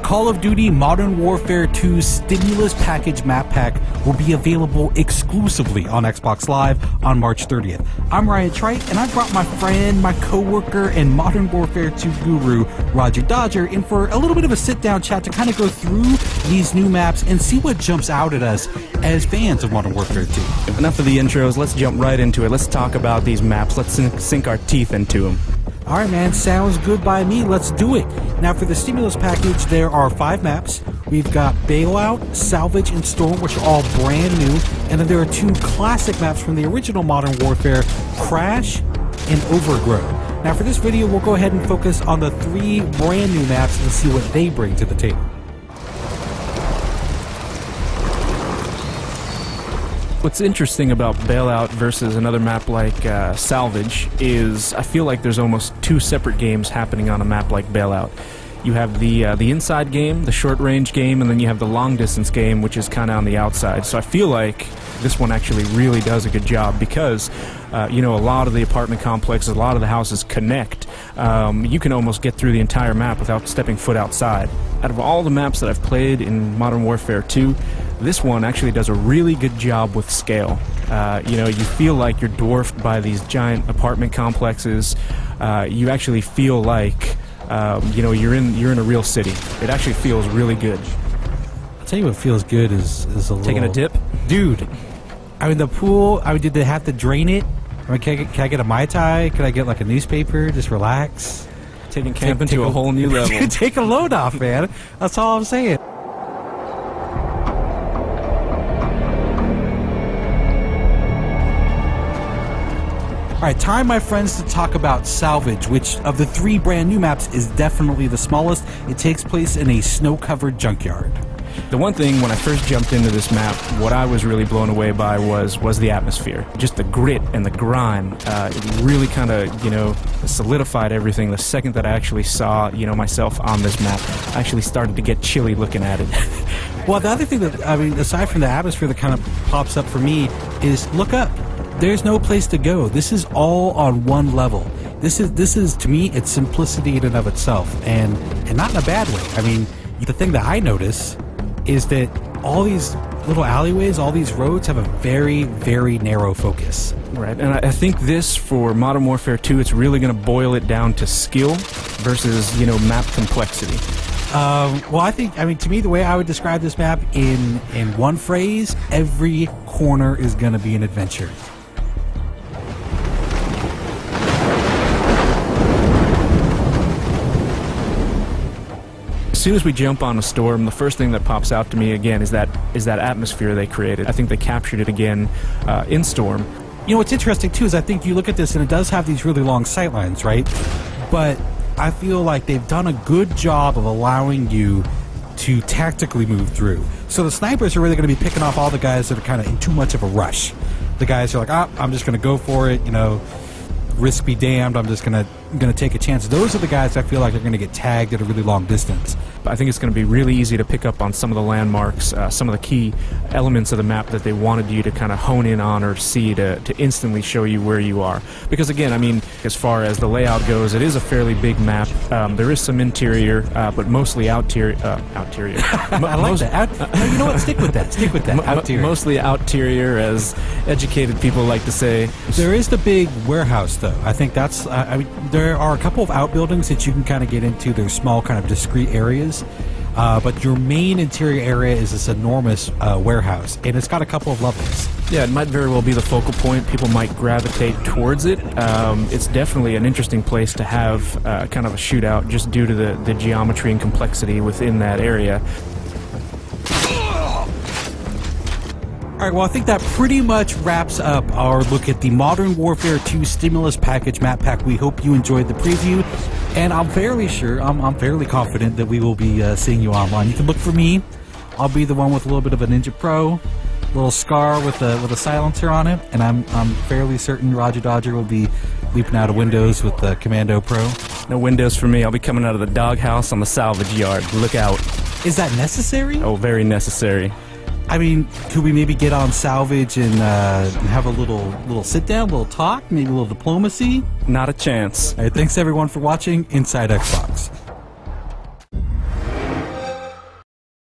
Call of Duty Modern Warfare 2 Stimulus Package Map Pack will be available exclusively on Xbox Live on March 30th. I'm Ryan Trite, and I brought my friend, my co-worker, and Modern Warfare 2 guru, Roger Dodger, in for a little bit of a sit-down chat to kind of go through these new maps and see what jumps out at us as fans of Modern Warfare 2. Enough of the intros, let's jump right into it. Let's talk about these maps. Let's sink our teeth into them. Alright man, sounds good by me, let's do it. Now for the Stimulus Package, there are 5 maps. We've got Bailout, Salvage, and Storm, which are all brand new. And then there are 2 classic maps from the original Modern Warfare, Crash and Overgrow. Now for this video, we'll go ahead and focus on the 3 brand new maps and see what they bring to the table. What's interesting about Bailout versus another map like Salvage is I feel like there's almost 2 separate games happening on a map like Bailout. You have the inside game, the short-range game, and then you have the long-distance game, which is kind of on the outside. So I feel like this one actually really does a good job because, you know, a lot of the apartment complexes, a lot of the houses connect. You can almost get through the entire map without stepping foot outside. Out of all the maps that I've played in Modern Warfare 2, this one actually does a really good job with scale. You know, you feel like you're dwarfed by these giant apartment complexes. You actually feel like, you know, you're in a real city. It actually feels really good. I'll tell you what feels good is a little... Taking a dip? Dude, I mean, the pool, I mean, did they have to drain it? I mean, can I get a Mai Tai? Could I get, like, a newspaper? Just relax? Taking camping to a whole new level. Take a load off, man. That's all I'm saying. Alright, time, my friends, to talk about Salvage, which of the 3 brand new maps is definitely the smallest. It takes place in a snow-covered junkyard. The one thing when I first jumped into this map, what I was really blown away by was the atmosphere. Just the grit and the grime. It really kind of, you know, solidified everything. The second that I actually saw, you know, myself on this map, I actually started to get chilly looking at it. Well, the other thing that, I mean, aside from the atmosphere that kind of pops up for me is look up. There's no place to go. This is all on one level. This is to me, it's simplicity in and of itself, and not in a bad way. I mean, the thing that I notice is that all these little alleyways, all these roads have a very, very narrow focus. Right, and I think this, for Modern Warfare 2, it's really going to boil it down to skill versus, you know, map complexity. Well, I mean, to me, the way I would describe this map in one phrase, every corner is going to be an adventure. As soon as we jump on a Storm, the first thing that pops out to me again is that atmosphere they created. I think they captured it again in Storm. You know, what's interesting too is I think you look at this and it does have these really long sightlines, right? But I feel like they've done a good job of allowing you to tactically move through. So the snipers are really going to be picking off all the guys that are kind of in too much of a rush. The guys are like, I'm just going to go for it, you know, risk be damned, I'm just gonna take a chance. Those are the guys I feel like are gonna get tagged at a really long distance. I think it's going to be really easy to pick up on some of the landmarks, some of the key elements of the map that they wanted you to kind of hone in on or see to instantly show you where you are. Because again, I mean, as far as the layout goes, it is a fairly big map. There is some interior, but mostly outerior. I like that. No, you know what? Stick with that. Stick with that. Outerior. Mostly outerior, as educated people like to say. There is the big warehouse, though. I think that's. I mean, there are a couple of outbuildings that you can kind of get into. They're small, kind of discrete areas. But your main interior area is this enormous warehouse, and it's got a couple of levels. Yeah, it might very well be the focal point. People might gravitate towards it. It's definitely an interesting place to have kind of a shootout just due to the geometry and complexity within that area. Alright, well, I think that pretty much wraps up our look at the Modern Warfare 2 Stimulus Package Map Pack. We hope you enjoyed the preview, and I'm fairly sure, I'm fairly confident that we will be seeing you online. You can look for me. I'll be the one with a little bit of a Ninja Pro, a little scar with a silencer on it, and I'm fairly certain Roger Dodger will be leaping out of windows with the Commando Pro. No windows for me. I'll be coming out of the doghouse on the salvage yard. Look out. Is that necessary? Oh, very necessary. I mean, could we maybe get on Salvage and have a little sit-down, a little talk, maybe a little diplomacy? Not a chance. All right, thanks everyone for watching Inside Xbox.